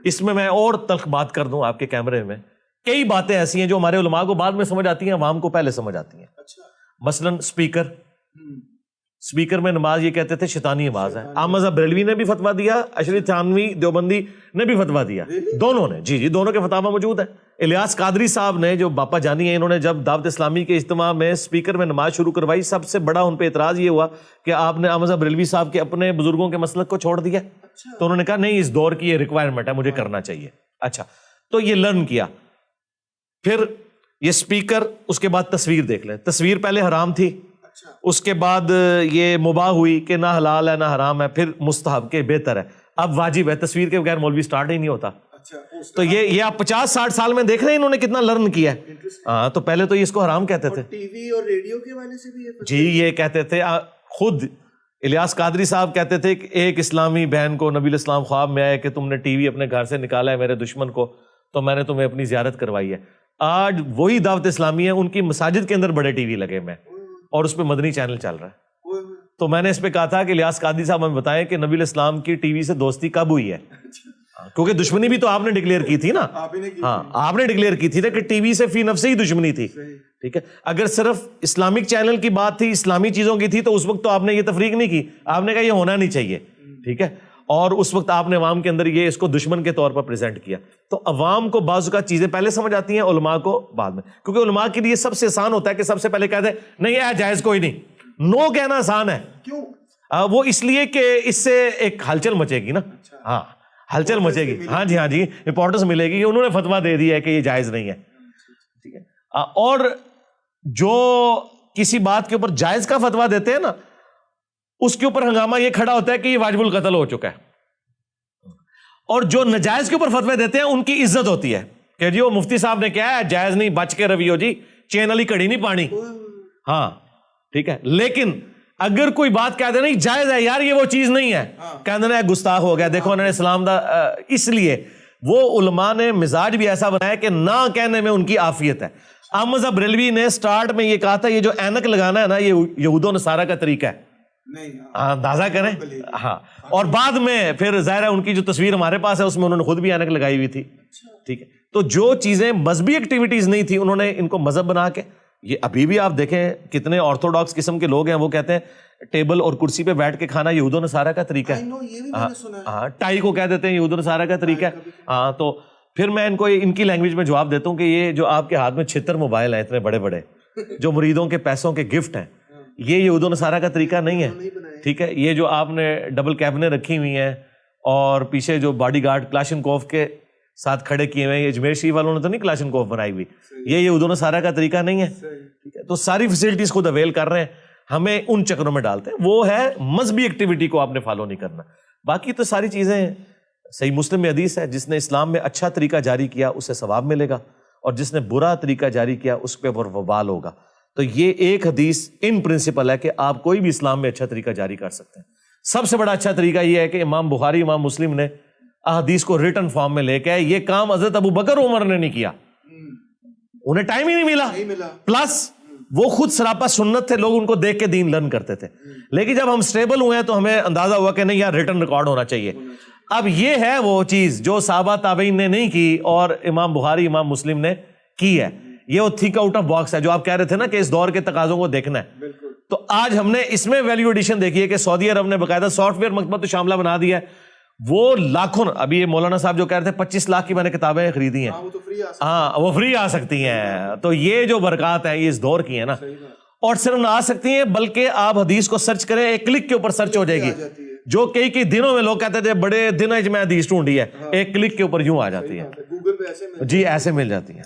اس میں اور تلخ بات کر دوں آپ کے کیمرے میں، کئی باتیں ایسی ہیں جو ہمارے علماء کو بعد میں سمجھ آتی ہیں، عوام کو پہلے سمجھ آتی ہیں. مثلا اسپیکر میں نماز یہ کہتے تھے شیطانی آواز ہے. احمد بریلوی نے بھی فتویٰ دیا، اشرف تھانوی دیوبندی نے بھی فتویٰ دیا، دونوں نے. جی دونوں کے فتاویٰ موجود ہیں. الیاس قادری صاحب نے جو باپا جانی ہیں، انہوں نے جب دعوت اسلامی کے اجتماع میں اسپیکر میں نماز شروع کروائی، سب سے بڑا ان پہ اعتراض یہ ہوا کہ آپ نے احمد بریلوی صاحب کے اپنے بزرگوں کے مسلک کو چھوڑ دیا. تو انہوں نے کہا نہیں، اس دور کی یہ ریکوائرمنٹ ہے، مجھے کرنا چاہیے. اچھا، تو یہ لرن کیا. پھر یہ اسپیکر، اس کے بعد تصویر دیکھ لیں. تصویر پہلے حرام تھی، اس کے بعد یہ مباح ہوئی کہ نہ حلال ہے نہ حرام ہے، پھر مستحب کے بہتر ہے، اب واجب ہے. تصویر کے بغیر مولوی سٹارٹ ہی نہیں ہوتا. تو یہ آپ 50-60 سال میں دیکھ رہے ہیں انہوں نے کتنا لرن کیا ہے. ہاں، تو پہلے تو یہ اس کو حرام کہتے تھے. ٹی وی اور ریڈیو کے حوالے سے بھی جی یہ کہتے تھے. خود الیاس قادری صاحب کہتے تھے کہ ایک اسلامی بہن کو نبی الاسلام خواب میں آئے کہ تم نے ٹی وی اپنے گھر سے نکالا ہے میرے دشمن کو، تو میں نے تمہیں اپنی زیارت کروائی ہے. آج وہی دعوت اسلامی ہے، ان کی مساجد کے اندر بڑے ٹی وی لگے ہوئے ہیں اور اس پہ مدنی چینل چل رہا ہے. تو میں نے اس پہ کہا تھا کہ الیاس قادری صاحب ہمیں بتائیں کہ نبی الاسلام کی ٹی وی سے دوستی کب ہوئی ہے، کیونکہ دشمنی بھی تو آپ نے ڈکلیئر کی تھی نا. ہاں، آپ نے ڈکلیئر کی تھی نا کہ ٹی وی سے فی نفس ہی دشمنی تھی. ٹھیک ہے، اگر صرف اسلامک چینل کی بات تھی، اسلامی چیزوں کی تھی، تو اس وقت تو آپ نے یہ تفریق نہیں کی، آپ نے کہا یہ ہونا نہیں چاہیے. ٹھیک ہے، اور اس وقت آپ نے عوام کے اندر یہ اس کو دشمن کے طور پر پریزنٹ کیا. تو عوام کو بعض اوقات چیزیں پہلے سمجھ آتی ہیں، علماء کو بعد میں. کیونکہ علماء کے لیے سب سے آسان ہوتا ہے کہ سب سے پہلے کہتے ہیں نہیں ہے جائز کوئی نہیں. نو کہنا آسان ہے. کیوں؟ وہ اس لیے کہ اس سے ایک ہلچل مچے گی نا. ہاں، ہلچل مچے گی. ہاں جی امپورٹنس ملے گی. انہوں نے فتویٰ دے دیا ہے کہ یہ جائز نہیں ہے. ٹھیک ہے، اور جو کسی بات کے اوپر جائز کا فتویٰ دیتے ہیں نا، اس کے اوپر ہنگامہ یہ کھڑا ہوتا ہے کہ یہ واجب القتل ہو چکا ہے. اور جو نجائز کے اوپر فتوے دیتے ہیں ان کی عزت ہوتی ہے کہ جی وہ مفتی صاحب نے کیا ہے جائز نہیں، بچ کے رویو جی، چین والی کڑی نہیں پانی. ہاں ٹھیک ہے، لیکن اگر کوئی بات کہہ دے نہیں جائز ہے یار، یہ وہ چیز نہیں ہے، کہتے ہیں گستاخ ہو گیا، دیکھو انہوں نے اسلام دا. اس لیے وہ علماء نے مزاج بھی ایسا بنایا کہ نہ کہنے میں ان کی عافیت ہے. احمد بریلوی نے سٹارٹ میں یہ کہا تھا یہ جو اینک لگانا ہے نا یہ یہود و نصارہ کا طریقہ ہے. اندازہ کریں. ہاں، اور بعد میں پھر ظاہر ہے ان کی جو تصویر ہمارے پاس ہے اس میں انہوں نے خود بھی اینک لگائی ہوئی تھی. ٹھیک ہے، تو جو چیزیں مذہبی ایکٹیویٹیز نہیں تھی انہوں نے ان کو مذہب بنا کے. یہ ابھی بھی آپ دیکھیں کتنے آرتھوڈاکس قسم کے لوگ ہیں، وہ کہتے ہیں ٹیبل اور کرسی پہ بیٹھ کے کھانا یہود و نصارہ کا طریقہ ہے. ہاں، ٹائی کو کہہ دیتے ہیں یہود و نصارہ کا طریقہ ہے. ہاں، تو پھر میں ان کو ان کی لینگویج میں جواب دیتا ہوں کہ یہ جو آپ کے ہاتھ میں 76 موبائل ہیں اتنے بڑے بڑے، جو مریدوں کے پیسوں کے گفٹ ہیں، یہ یہود و نصارہ کا طریقہ نہیں ہے. ٹھیک ہے، یہ جو آپ نے ڈبل کیبنیں رکھی ہوئی ہیں اور پیچھے جو باڈی گارڈ کلاشنکوف کے ساتھ کھڑے کیے ہوئے ہیں، یہ اجمیر شریف والوں نے تو نہیں کلاشنکوف بنائی ہوئی، یہ یہود و نصارہ کا طریقہ نہیں ہے. ٹھیک ہے، تو ساری فیسلٹیز خود اویل کر رہے ہیں، ہمیں ان چکروں میں ڈالتے ہیں. وہ ہے مذہبی ایکٹیویٹی کو آپ نے فالو نہیں کرنا. باقی تو ساری چیزیں صحیح مسلم میں حدیث ہے، جس نے اسلام میں اچھا طریقہ جاری کیا اسے ثواب ملے گا، اور جس نے برا طریقہ جاری کیا اس پہ وبال ہوگا. تو یہ ایک حدیث ان پرنسپل ہے کہ آپ کوئی بھی اسلام میں اچھا طریقہ جاری کر سکتے ہیں. سب سے بڑا اچھا طریقہ یہ ہے کہ امام بخاری امام مسلم نے احادیث کو ریٹن فارم میں لے کے آئے. یہ کام حضرت ابو بکر عمر نے نہیں کیا، انہیں ٹائم ہی نہیں ملا. پلس وہ خود سراپا سنت تھے، لوگ ان کو دیکھ کے دین لرن کرتے تھے. لیکن جب ہم سٹیبل ہوئے ہیں تو ہمیں اندازہ ہوا کہ نہیں یار ریٹن ریکارڈ ہونا چاہیے. اب یہ ہے وہ چیز جو صحابہ تابعین نے نہیں کی اور امام بخاری امام مسلم نے کی ہے. یہ وہ تھنک آؤٹ آف باکس ہے جو آپ کہہ رہے تھے نا کہ اس دور کے تقاضوں کو دیکھنا ہے. تو آج ہم نے اس میں ویلیو ایڈیشن دیکھی ہے کہ سعودی عرب نے باقاعدہ سافٹ ویئر مکتبۃ شاملہ بنا دیا ہے. وہ لاکھوں، ابھی یہ مولانا صاحب جو کہہ رہے تھے 25 لاکھ کی میں نے کتابیں خریدی ہیں. ہاں، وہ فری آ سکتی ہیں. تو یہ جو برکات ہیں یہ اس دور کی ہیں نا. اور صرف نہ آ سکتی ہیں بلکہ آپ حدیث کو سرچ کریں، ایک کلک کے اوپر سرچ ہو جائے گی. جو کئی دنوں میں لوگ کہتے تھے بڑے دن میں حدیث ڈھونڈی ہے، ایک کلک کے اوپر یوں آ جاتی ہے. جی ایسے مل جاتی ہیں.